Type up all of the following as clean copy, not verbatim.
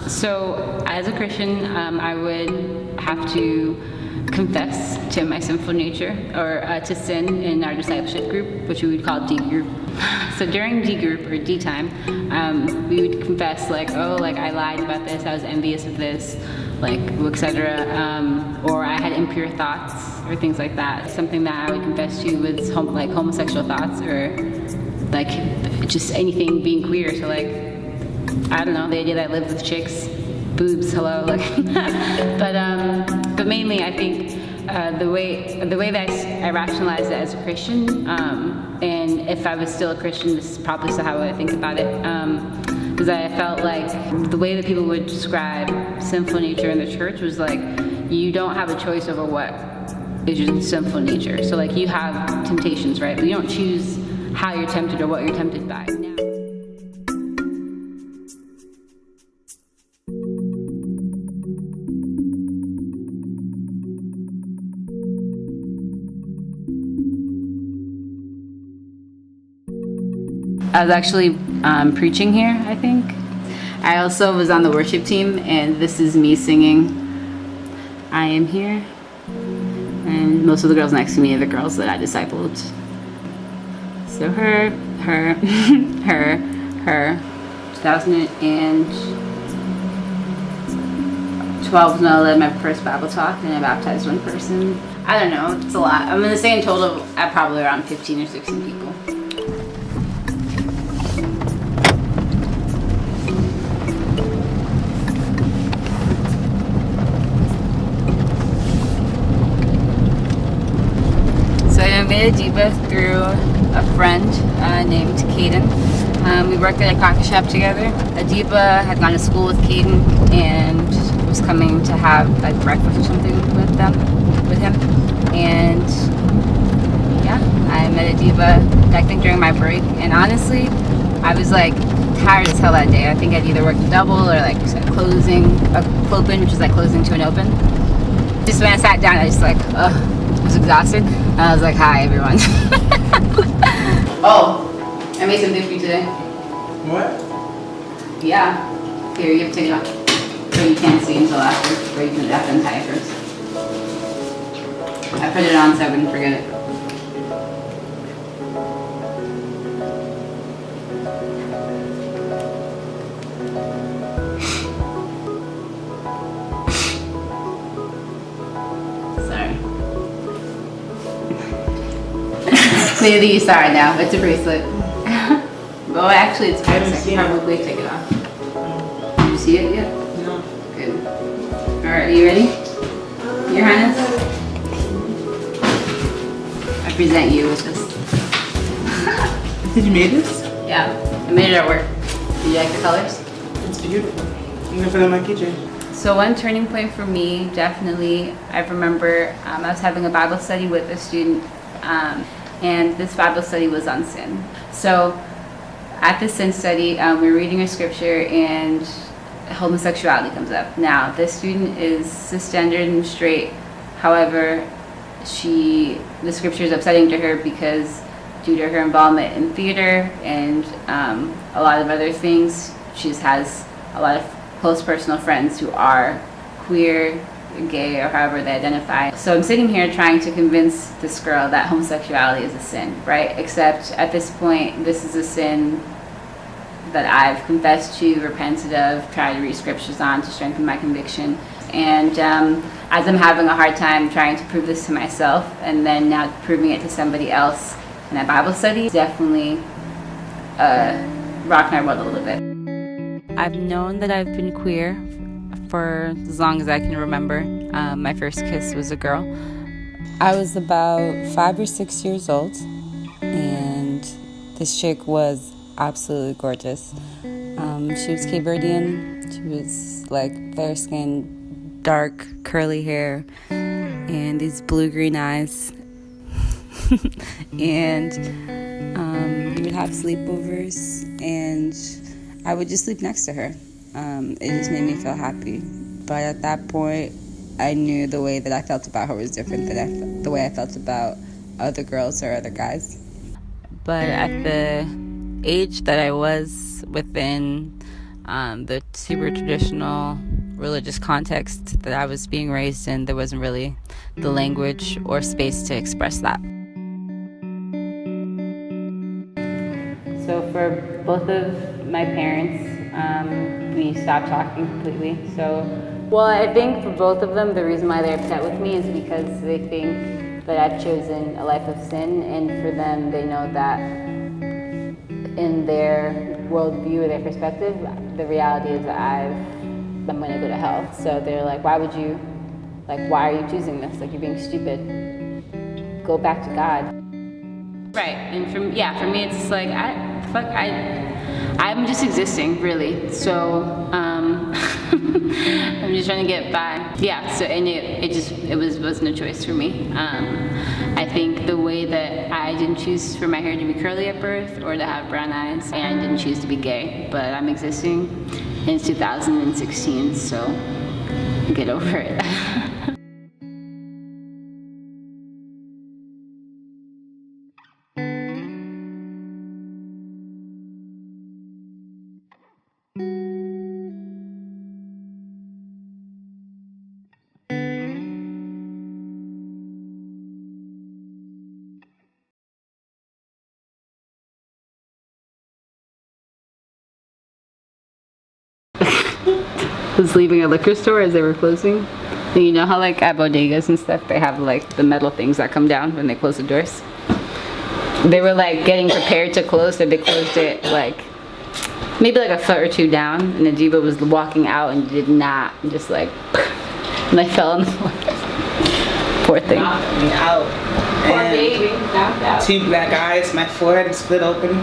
So as a Christian, I would have to confess to my sinful nature, or to sin in our discipleship group, which we would call D group. So during D group or D time, we would confess like, oh, like I lied about this, I was envious of this, like, etc. Or I had impure thoughts or things like that. Something that I would confess to was like homosexual thoughts, or like just anything being queer. So like, I don't know, the idea that I live with chicks, boobs, hello, like, but mainly I think the way that I rationalize it as a Christian, and if I was still a Christian, this is probably still how I would think about it, because I felt like the way that people would describe sinful nature in the church was like, you don't have a choice over what is your sinful nature. So like, you have temptations, right? But you don't choose how you're tempted or what you're tempted by. I was actually preaching here, I think. I also was on the worship team, and this is me singing I Am Here. And most of the girls next to me are the girls that I discipled. So her, 2012 was when I led my first Bible talk, and I baptized one person. I don't know, it's a lot. I'm going to say in total, I probably around 15 or 16 people. I met Adiba through a friend named Caden. We worked at a coffee shop together. Adiba had gone to school with Caden and was coming to have like breakfast or something with him. And yeah, I met Adiba, I think, during my break. And honestly, I was like tired as hell that day. I think I'd either worked a double or like closing a clopin, which is like closing to an open. Just when I sat down, I just like, ugh. I was exhausted. I was like, hi everyone. Oh, I made something for you today. What? Yeah. Here, you have to take it off. So you can't see until after, or you can have to untie it first. I put it on so I wouldn't forget it. Clearly you saw it now. It's a bracelet. Well, actually, it's good. I can probably take it off. Did you see it yet? No. Good. Alright, are you ready? Your Highness? I present you with this. Did you make this? Yeah. I made it at work. Did you like the colors? It's beautiful. I'm gonna put it in my kitchen. So one turning point for me, definitely, I remember I was having a Bible study with a student, and this Bible study was on sin. So at the sin study, we were reading a scripture and homosexuality comes up. Now, this student is cisgender and straight. However, the scripture is upsetting to her because due to her involvement in theater and a lot of other things, she just has a lot of close personal friends who are queer, gay, or however they identify. So I'm sitting here trying to convince this girl that homosexuality is a sin, right? Except at this point, this is a sin that I've confessed to, repented of, tried to read scriptures on to strengthen my conviction. And as I'm having a hard time trying to prove this to myself and then now proving it to somebody else in that Bible study, definitely rocked my world a little bit. I've known that I've been queer for as long as I can remember. My first kiss was a girl. I was about 5 or 6 years old, and this chick was absolutely gorgeous. She was Cape Verdean. She was like fair skin, dark curly hair, and these blue-green eyes. And we would have sleepovers, and I would just sleep next to her. It just made me feel happy. But at that point, I knew the way that I felt about her was different than the way I felt about other girls or other guys. But at the age that I was within the super traditional religious context that I was being raised in, there wasn't really the language or space to express that. So for both of my parents, we stopped talking completely. Well, I think for both of them, the reason why they're upset with me is because they think that I've chosen a life of sin, and for them, they know that in their worldview or their perspective, the reality is that I'm going to go to hell. So they're like, why are you choosing this? Like, you're being stupid. Go back to God. Right, and for me, it's like, I'm just existing, really. So, I'm just trying to get by. Yeah, so, and it wasn't a choice for me. I think the way that I didn't choose for my hair to be curly at birth or to have brown eyes, and I didn't choose to be gay, but I'm existing, and it's 2016, so get over it. Was leaving a liquor store as they were closing. And you know how like at bodegas and stuff they have like the metal things that come down when they close the doors? They were like getting prepared to close, so they closed it like maybe like a foot or two down, and the diva was walking out and did not, just like and I fell on the floor. Poor thing. Knocked me out. Poor baby, knocked out. 2 black eyes, my forehead split open.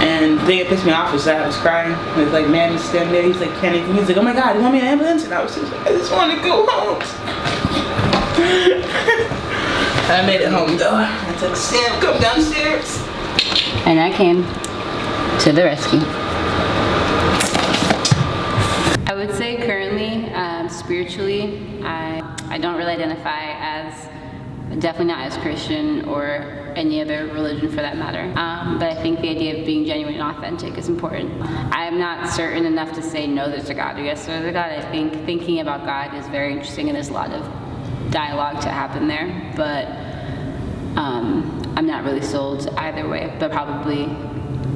And the thing that pissed me off was that I was crying. There's like man standing there, he's like panicking. He's like, oh my God, you want me an ambulance? And I was just like, I just want to go home. I made it home though. I took Sam, come downstairs. And I came to the rescue. I would say currently, spiritually, I don't really identify as, definitely not as Christian or any other religion for that matter. But I think the idea of being genuine and authentic is important. I am not certain enough to say no, there's a God, or yes, there's a God. I think thinking about God is very interesting, and there's a lot of dialogue to happen there. But I'm not really sold either way. But probably,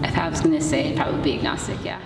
if I was going to say, it'd probably be agnostic, yeah.